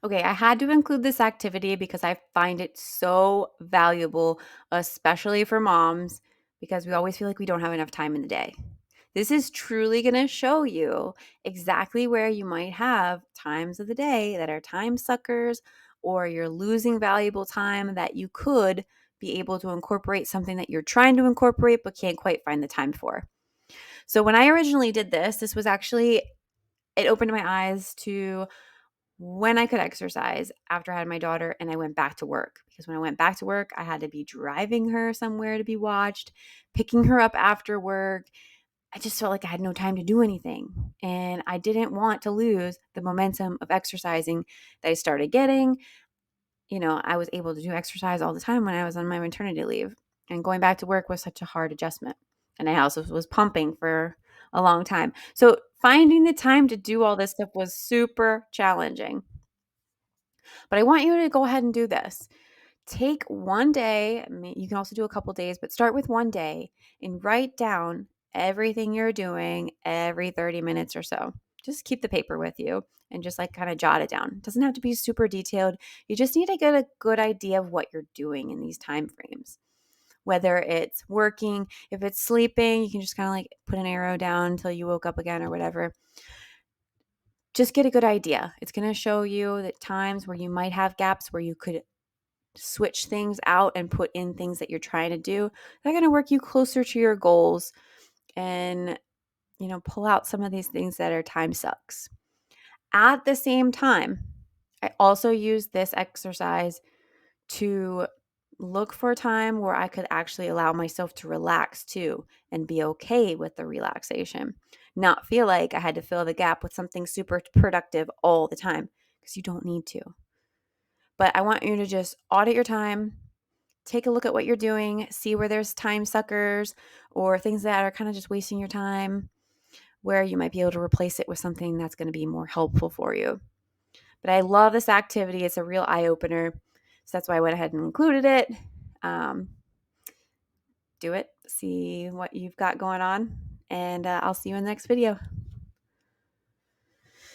Okay, I had to include this activity because I find it so valuable, especially for moms, because we always feel like we don't have enough time in the day. This is truly going to show you exactly where you might have times of the day that are time suckers, or you're losing valuable time that you could be able to incorporate something that you're trying to incorporate but can't quite find the time for. So when I originally did this, it opened my eyes to when I could exercise after I had my daughter and I went back to work. Because when I went back to work, I had to be driving her somewhere to be watched, picking her up after work. I just felt like I had no time to do anything. And I didn't want to lose the momentum of exercising that I started getting. I was able to do exercise all the time when I was on my maternity leave. And going back to work was such a hard adjustment. And I also was pumping for a long time. So finding the time to do all this stuff was super challenging. But I want you to go ahead and do this. Take one day, you can also do a couple days, but start with one day and write down everything you're doing every 30 minutes or so. Just keep the paper with you and just like kind of jot it down. It doesn't have to be super detailed. You just need to get a good idea of what you're doing in these time frames. Whether it's working, if it's sleeping, you can just kind of like put an arrow down until you woke up again or whatever. Just get a good idea. It's going to show you the times where you might have gaps where you could switch things out and put in things that you're trying to do. They're going to work you closer to your goals and, pull out some of these things that are time sucks. At the same time, I also use this exercise to look for a time where I could actually allow myself to relax too and be okay with the relaxation. Not feel like I had to fill the gap with something super productive all the time because you don't need to. But I want you to just audit your time, take a look at what you're doing, see where there's time suckers or things that are kind of just wasting your time, where you might be able to replace it with something that's going to be more helpful for you. But I love this activity. It's a real eye opener. So that's why I went ahead and included it. Um, do it, see what you've got going on, and I'll see you in the next video.